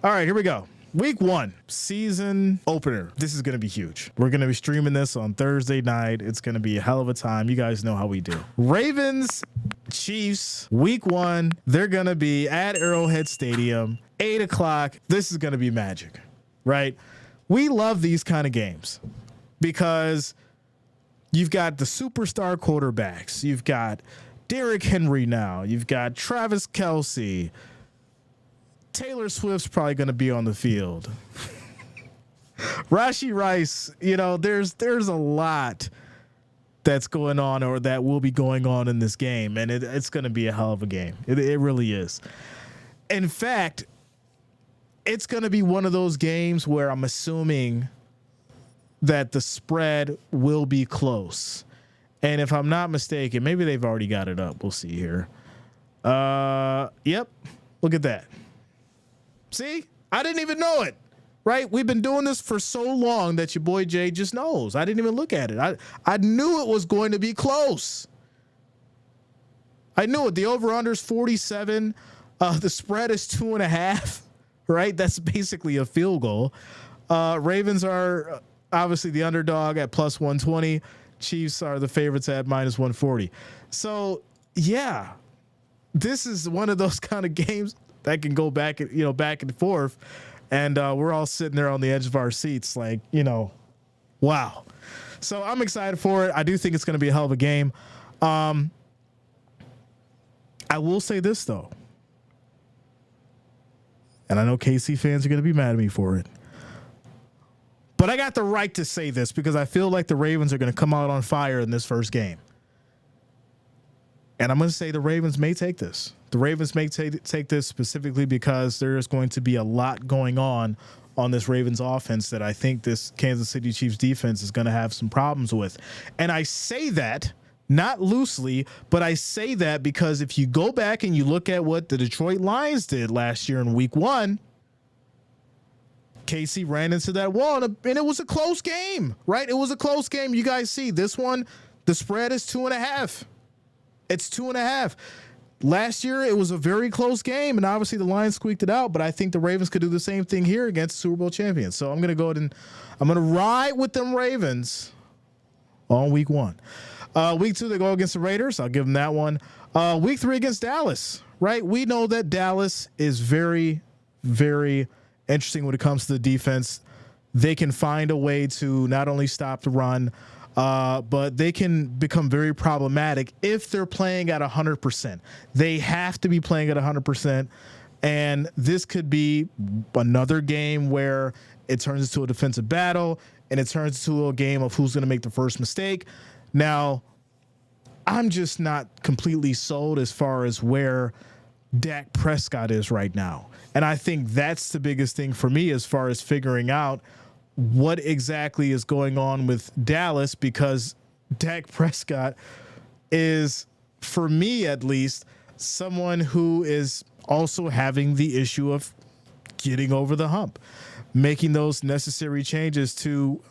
All right, here we go. Week 1, season opener. This is going to be huge. We're going to be streaming this on Thursday night. It's going to be a hell of a time. You guys know how we do. Ravens, Chiefs, week 1. They're going to be at Arrowhead Stadium, 8 o'clock. This is going to be magic, right? We love these kind of games because you've got the superstar quarterbacks. You've got Derrick Henry now. You've got Travis Kelce. Taylor Swift's probably going to be on the field. Rashee Rice, there's a lot that's going on or that will be going on in this game, and it's going to be a hell of a game. It really is. In fact, it's going to be one of those games where I'm assuming that the spread will be close. And if I'm not mistaken, maybe they've already got it up. We'll see here. Yep. Look at that. See, I didn't even know it, right? We've been doing this for so long that your boy Jay just knows. I didn't even look at it. I knew it was going to be close. I knew it. The over-under is 47. The spread is 2.5, right? That's basically a field goal. Ravens are obviously the underdog at plus 120. Chiefs are the favorites at minus 140. So, yeah, this is one of those kind of games that can go back and forth, and we're all sitting there on the edge of our seats like, wow. So I'm excited for it. I do think it's going to be a hell of a game. I will say this, though, and I know KC fans are going to be mad at me for it, but I got the right to say this because I feel like the Ravens are going to come out on fire in this first game. And I'm going to say the Ravens may take this. The Ravens may take this specifically because there is going to be a lot going on this Ravens offense that I think this Kansas City Chiefs defense is going to have some problems with. And I say that not loosely, but I say that because if you go back and you look at what the Detroit Lions did last year in week 1, KC ran into that wall and it was a close game, right? It was a close game. You guys see this one, the spread is 2.5. It's 2.5. Last year, it was a very close game, and obviously the Lions squeaked it out, but I think the Ravens could do the same thing here against Super Bowl champions. So I'm going to go ahead and I'm going to ride with them Ravens on week 1. Week 2, they go against the Raiders. I'll give them that one. Week 3 against Dallas, right? We know that Dallas is very, very interesting when it comes to the defense. They can find a way to not only stop the run, but they can become very problematic if they're playing at 100%. They have to be playing at 100%, and this could be another game where it turns into a defensive battle, and it turns into a game of who's going to make the first mistake. Now, I'm just not completely sold as far as where Dak Prescott is right now, and I think that's the biggest thing for me as far as figuring out what exactly is going on with Dallas, because Dak Prescott is, for me at least, someone who is also having the issue of getting over the hump, making those necessary changes to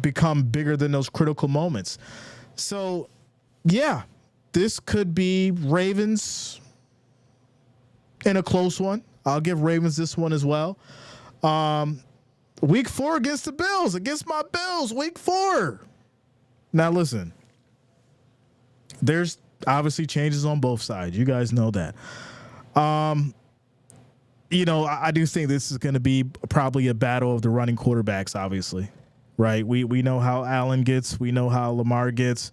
become bigger than those critical moments. So, yeah, this could be Ravens in a close one. I'll give Ravens this one as well. Week 4 against the Bills, against my Bills, week 4. Now, listen, there's obviously changes on both sides. You guys know that. I do think this is going to be probably a battle of the running quarterbacks, obviously, right? We know how Allen gets. We know how Lamar gets.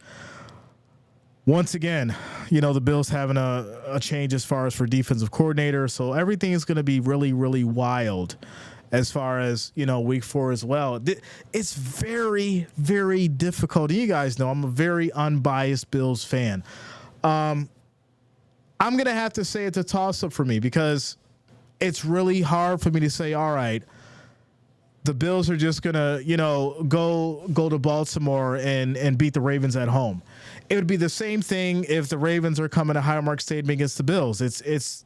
Once again, the Bills having a change as far as for defensive coordinator. So everything is going to be really, really wild as far as, week 4 as well. It's very, very difficult. You guys know I'm a very unbiased Bills fan. I'm going to have to say it's a toss-up for me because it's really hard for me to say, all right, the Bills are just going to, go to Baltimore and beat the Ravens at home. It would be the same thing if the Ravens are coming to Highmark Stadium against the Bills. It's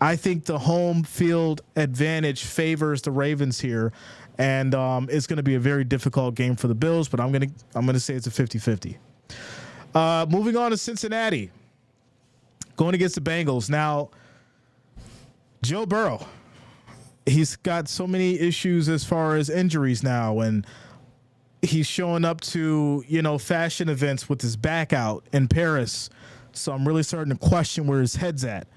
I think the home field advantage favors the Ravens here, and it's going to be a very difficult game for the Bills, but I'm going to say it's a 50-50. Moving on to Cincinnati, going against the Bengals. Now, Joe Burrow, he's got so many issues as far as injuries now, and he's showing up to, fashion events with his back out in Paris. So I'm really starting to question where his head's at.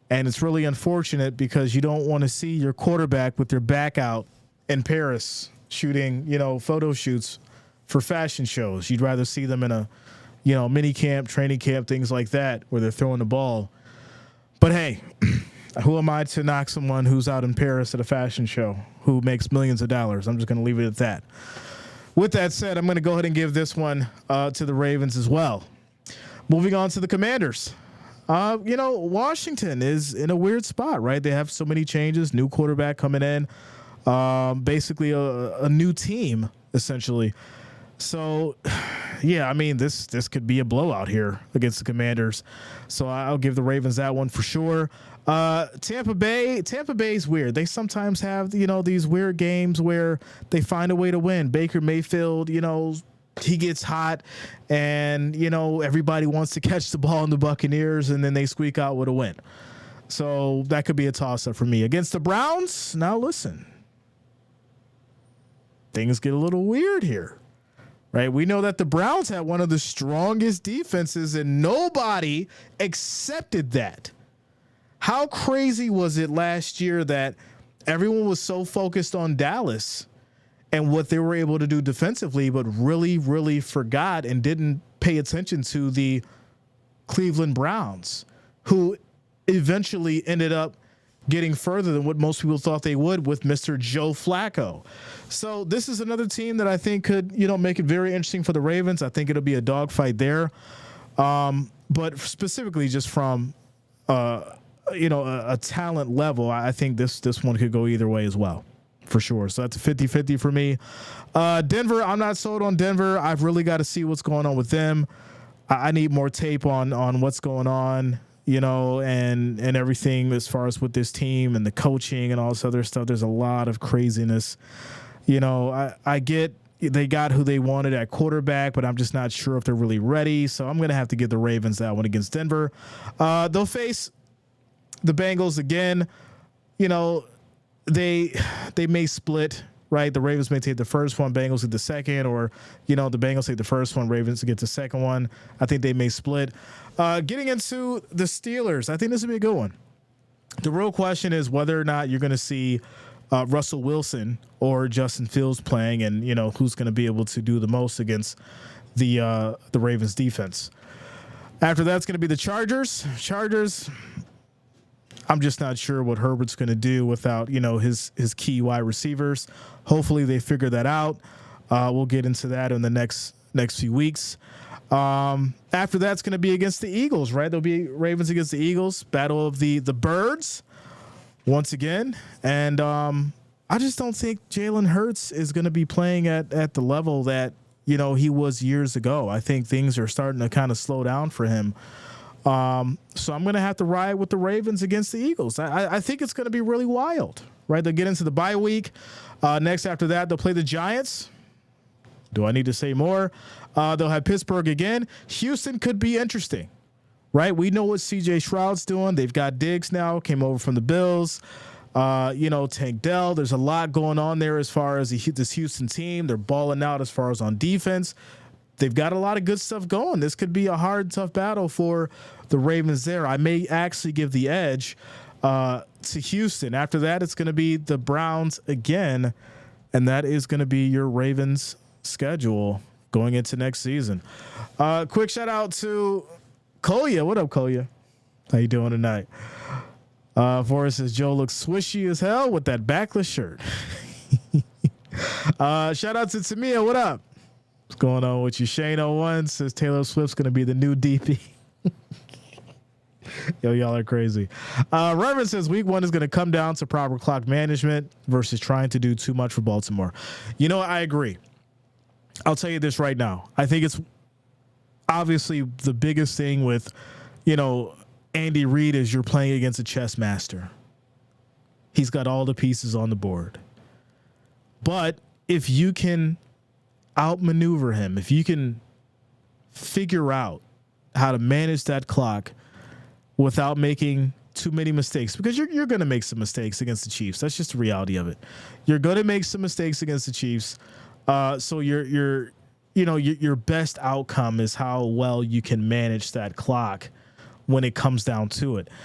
And it's really unfortunate because you don't want to see your quarterback with their back out in Paris shooting, photo shoots for fashion shows. You'd rather see them in a, mini camp, training camp, things like that, where they're throwing the ball. But hey, who am I to knock someone who's out in Paris at a fashion show who makes millions of dollars? I'm just going to leave it at that. With that said, I'm going to go ahead and give this one to the Ravens as well. Moving on to the Commanders. Washington is in a weird spot, right? They have so many changes, new quarterback coming in, basically a new team, essentially. So, yeah, I mean, this could be a blowout here against the Commanders. So I'll give the Ravens that one for sure. Tampa Bay's weird. They sometimes have, these weird games where they find a way to win. Baker Mayfield, he gets hot and, everybody wants to catch the ball in the Buccaneers, and then they squeak out with a win. So that could be a toss-up for me. Against the Browns, now listen, things get a little weird here, right? We know that the Browns had one of the strongest defenses, and nobody accepted that. How crazy was it last year that everyone was so focused on Dallas and what they were able to do defensively, but really, really forgot and didn't pay attention to the Cleveland Browns, who eventually ended up getting further than what most people thought they would with Mr. Joe Flacco. So this is another team that I think could, make it very interesting for the Ravens. I think it'll be a dogfight there. But specifically just from, a talent level, I think this one could go either way as well. For sure. So that's a 50-50 for me. Denver, I'm not sold on Denver. I've really got to see what's going on with them. I need more tape on what's going on, and everything as far as with this team and the coaching and all this other stuff. There's a lot of craziness. I get they got who they wanted at quarterback, but I'm just not sure if they're really ready. So I'm going to have to give the Ravens that one against Denver. They'll face the Bengals again. They may split, right? The Ravens may take the first one, Bengals get the second, or, the Bengals take the first one, Ravens get the second one. I think they may split. Getting into the Steelers, I think this will be a good one. The real question is whether or not you're going to see Russell Wilson or Justin Fields playing, and, who's going to be able to do the most against the Ravens defense. After that's going to be the Chargers. I'm just not sure what Herbert's going to do without, his key wide receivers. Hopefully they figure that out. We'll get into that in the next few weeks. After that's going to be against the Eagles, right? There'll be Ravens against the Eagles, battle of the birds once again. And I just don't think Jalen Hurts is going to be playing at the level that, he was years ago. I think things are starting to kind of slow down for him. So I'm going to have to ride with the Ravens against the Eagles. I think it's going to be really wild, right? They'll get into the bye week. Next after that, they'll play the Giants. Do I need to say more? They'll have Pittsburgh again. Houston could be interesting, right? We know what CJ Stroud's doing. They've got Diggs now, came over from the Bills. Tank Dell. There's a lot going on there as far as this Houston team. They're balling out as far as on defense. They've got a lot of good stuff going. This could be a hard, tough battle for the Ravens there. I may actually give the edge to Houston. After that, it's going to be the Browns again, and that is going to be your Ravens schedule going into next season. Quick shout out to Kolya. What up, Kolya? How you doing tonight? Forrest says Joe looks swishy as hell with that backless shirt. Shout out to Tamia. What up? What's going on with you? Shane01 says Taylor Swift's going to be the new DP. Yo, y'all are crazy. Reverend says week 1 is going to come down to proper clock management versus trying to do too much for Baltimore. I agree. I'll tell you this right now. I think it's obviously the biggest thing with, Andy Reid is you're playing against a chess master. He's got all the pieces on the board. But if you can outmaneuver him, if you can figure out how to manage that clock without making too many mistakes, because you're going to make some mistakes against the Chiefs. That's just the reality of it. You're going to make some mistakes against the Chiefs. So your best outcome is how well you can manage that clock when it comes down to it.